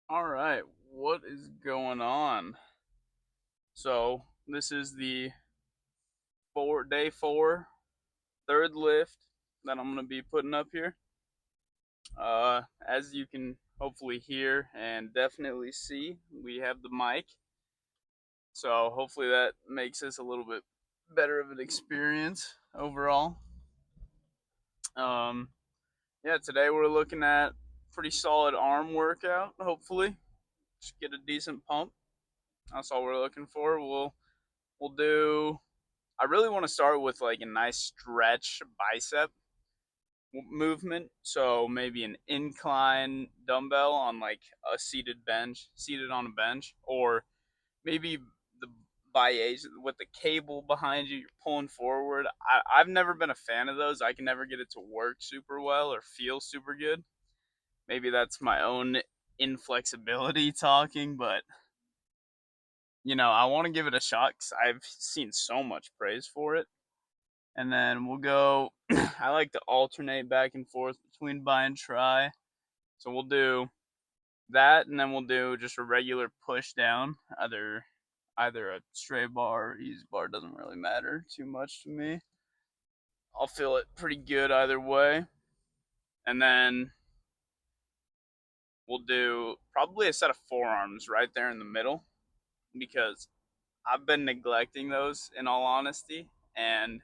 All right, what is going on? So this is the day four, third lift that I'm gonna be putting up here. As you can hopefully hear and definitely see, we have the mic, so hopefully that makes this a little bit better of an experience overall. Um, yeah, today we're looking at pretty solid arm workout. Hopefully, just get a decent pump. That's all we're looking for. We'll do. I really want to start with like a nice stretch bicep movement. So maybe an incline dumbbell on like a seated on a bench, or maybe the bias with the cable behind you. You're pulling forward. I've never been a fan of those. I can never get it to work super well or feel super good. Maybe that's my own inflexibility talking, but I want to give it a shot because I've seen so much praise for it. And then we'll go. I like to alternate back and forth between bi and try. So we'll do that, and then we'll do just a regular push down, either a straight bar or easy bar. Doesn't really matter too much to me. I'll feel it pretty good either way. And then we'll do probably a set of forearms right there in the middle because I've been neglecting those in all honesty, and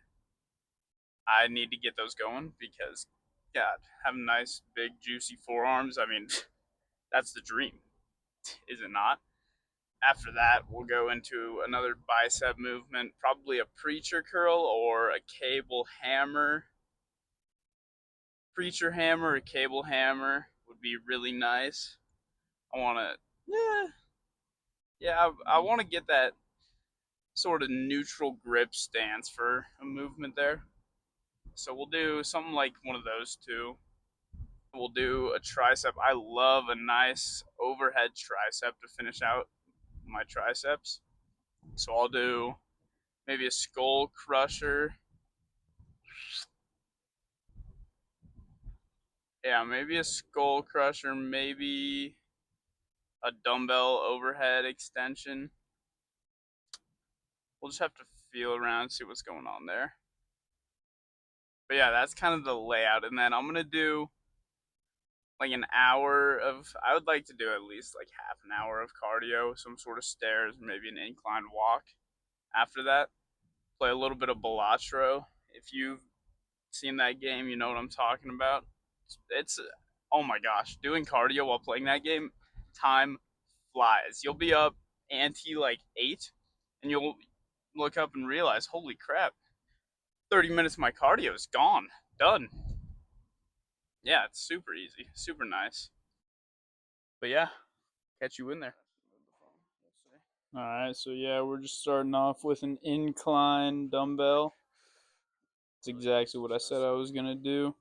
I need to get those going because, God, having nice, big, juicy forearms, I mean, that's the dream, is it not? After that, we'll go into another bicep movement, probably a preacher curl or a cable hammer. Preacher hammer or cable hammer would be really nice. I want to, yeah, I want to get that sort of neutral grip stance for a movement there. So we'll do something like one of those two. We'll do a tricep. I love a nice overhead tricep to finish out my triceps. So I'll do maybe a skull crusher. Yeah, maybe a skull crusher, maybe a dumbbell overhead extension. We'll just have to feel around and see what's going on there. But yeah, that's kind of the layout. And then I'm going to do like an hour of, I would like to do at least like half an hour of cardio, some sort of stairs, maybe an incline walk. After that, play a little bit of Balatro. If you've seen that game, you know what I'm talking about. It's oh my gosh, doing cardio while playing that game, time flies. You'll be up ante like 8, and you'll look up and realize, holy crap, 30 minutes of my cardio is gone, done. Yeah, it's super easy, super nice. But yeah, catch you in there. All right, so yeah, we're just starting off with an incline dumbbell. That's exactly what I said I was gonna do.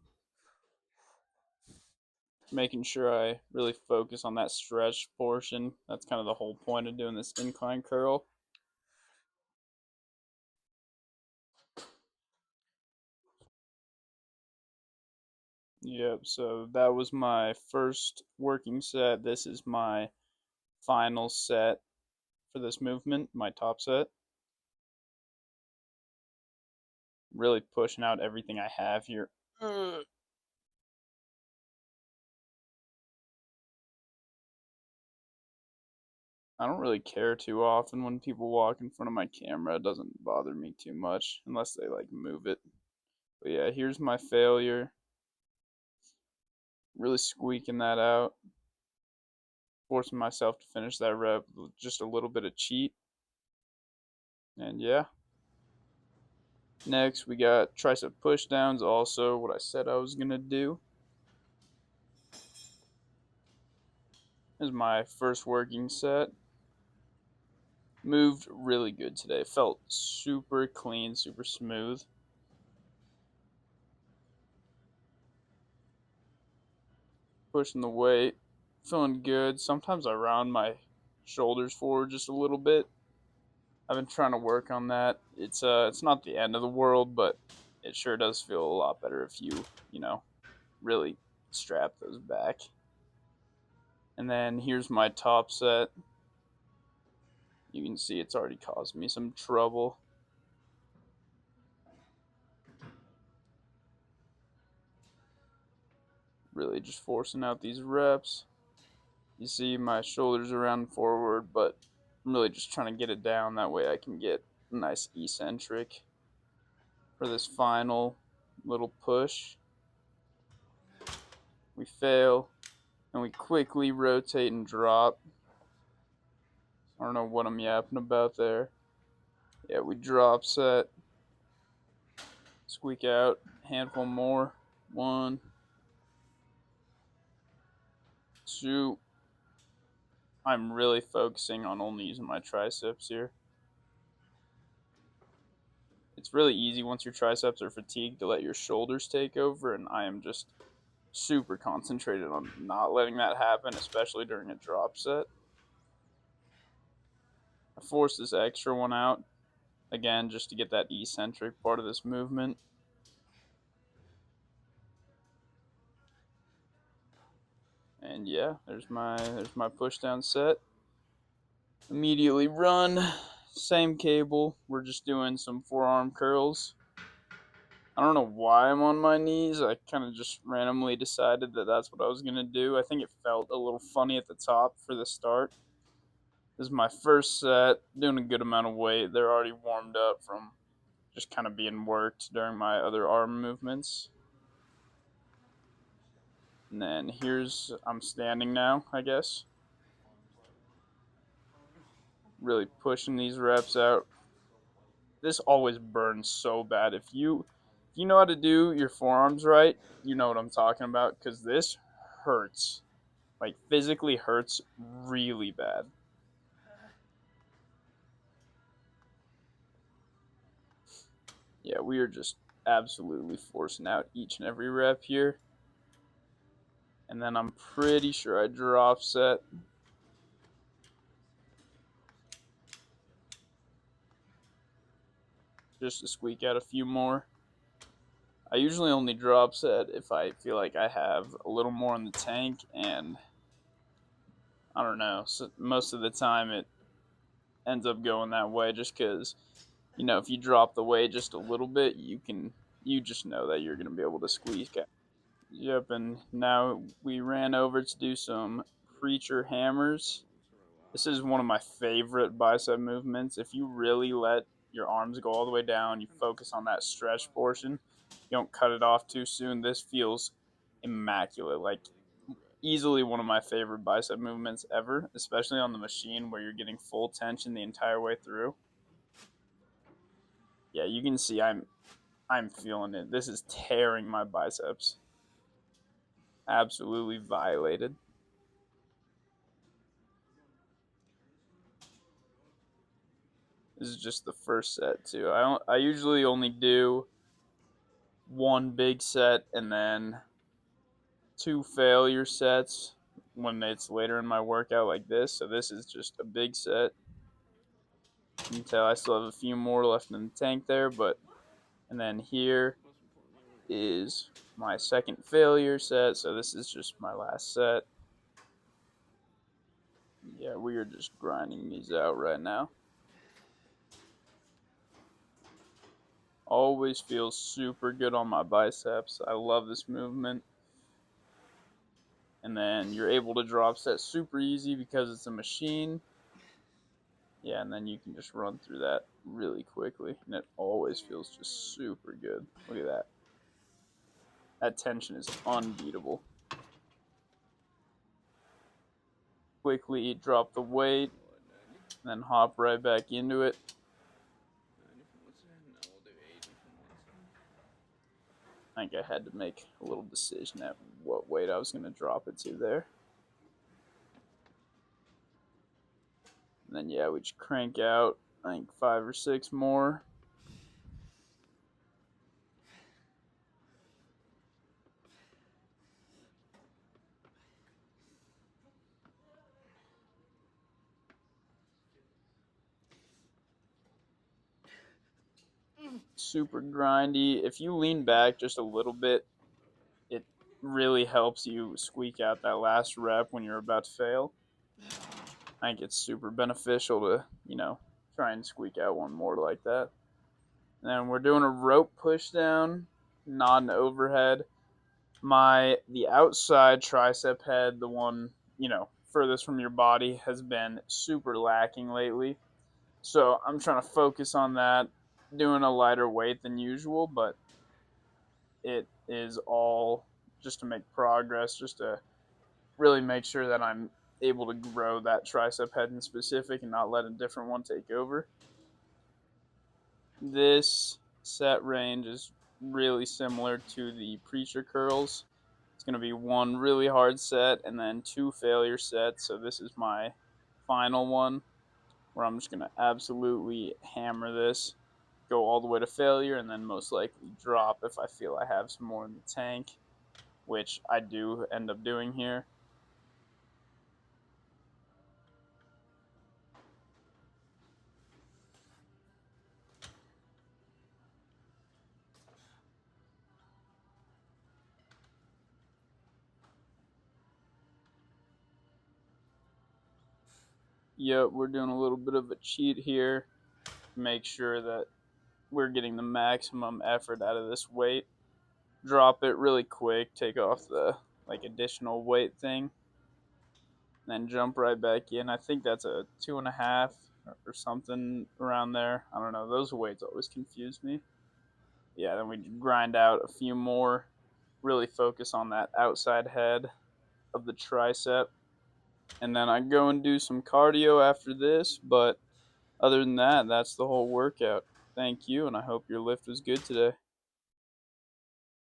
Making sure I really focus on that stretch portion. That's kind of the whole point of doing this incline curl. Yep, so that was my first working set. This is my final set for this movement, my top set. Really pushing out everything I have here. I don't really care too often when people walk in front of my camera. It doesn't bother me too much unless they like move it. But yeah, here's my failure. Really squeaking that out. Forcing myself to finish that rep with just a little bit of cheat. And yeah. Next, we got tricep pushdowns, also what I said I was going to do. This is my first working set. Moved really good today. Felt super clean, super smooth. Pushing the weight, feeling good. Sometimes I round my shoulders forward just a little bit. I've been trying to work on that. It's not the end of the world, but it sure does feel a lot better if you really strap those back. And then here's my top set. You can see it's already caused me some trouble. Really just forcing out these reps. You see my shoulders around forward, but I'm really just trying to get it down. That way I can get a nice eccentric for this final little push. We fail, and we quickly rotate and drop. I don't know what I'm yapping about there. Yeah, we drop set. Squeak out. Handful more. 1, 2. I'm really focusing on only using my triceps here. It's really easy once your triceps are fatigued to let your shoulders take over, and I am just super concentrated on not letting that happen, especially during a drop set. I force this extra one out, again, just to get that eccentric part of this movement. And yeah, there's my push down set. Immediately run, same cable. We're just doing some forearm curls. I don't know why I'm on my knees. I kind of just randomly decided that that's what I was going to do. I think it felt a little funny at the top for the start. This is my first set, doing a good amount of weight. They're already warmed up from just kind of being worked during my other arm movements. And then I'm standing now, I guess. Really pushing these reps out. This always burns so bad. If you know how to do your forearms right, you know what I'm talking about, because this hurts. Like, physically hurts really bad. Yeah, we are just absolutely forcing out each and every rep here. And then I'm pretty sure I drop set. Just to squeak out a few more. I usually only drop set if I feel like I have a little more in the tank, and I don't know. So most of the time it ends up going that way just because, if you drop the weight just a little bit, you just know that you're going to be able to squeak out. Yep, and now we ran over to do some preacher hammers. This is one of my favorite bicep movements. If you really let your arms go all the way down, you focus on that stretch portion, you don't cut it off too soon, this feels immaculate. Like, easily one of my favorite bicep movements ever, especially on the machine where you're getting full tension the entire way through. Yeah, you can see I'm feeling it. This is tearing my biceps. Absolutely violated. This is just the first set too. I usually only do one big set and then 2 failure sets when it's later in my workout like this. So this is just a big set. You can tell I still have a few more left in the tank there, and then here is my second failure set. So this is just my last set. Yeah, we are just grinding these out right now. Always feels super good on my biceps. I love this movement. And then you're able to drop set super easy because it's a machine. Yeah, and then you can just run through that really quickly, and it always feels just super good. Look at that. That tension is unbeatable. Quickly drop the weight, and then hop right back into it. I think I had to make a little decision at what weight I was going to drop it to there. And then, yeah, we just crank out, I think, 5 or 6 more. Super grindy. If you lean back just a little bit, really helps you squeak out that last rep when you're about to fail. I think it's super beneficial to, try and squeak out one more like that. And then we're doing a rope push down, not an overhead. The outside tricep head, the one, furthest from your body, has been super lacking lately. So I'm trying to focus on that, doing a lighter weight than usual, but it is all just to make progress, just to really make sure that I'm able to grow that tricep head in specific and not let a different one take over. This set range is really similar to the preacher curls. It's going to be one really hard set and then two failure sets. So this is my final one where I'm just going to absolutely hammer this, go all the way to failure, and then most likely drop if I feel I have some more in the tank, which I do end up doing here. Yep, we're doing a little bit of a cheat here to make sure that we're getting the maximum effort out of this weight. Drop it really quick, take off the additional weight thing, then jump right back in. I think that's a 2.5 or something around there. I don't know. Those weights always confuse me. Yeah, then we grind out a few more. Really focus on that outside head of the tricep. And then I go and do some cardio after this. But other than that, that's the whole workout. Thank you, and I hope your lift was good today.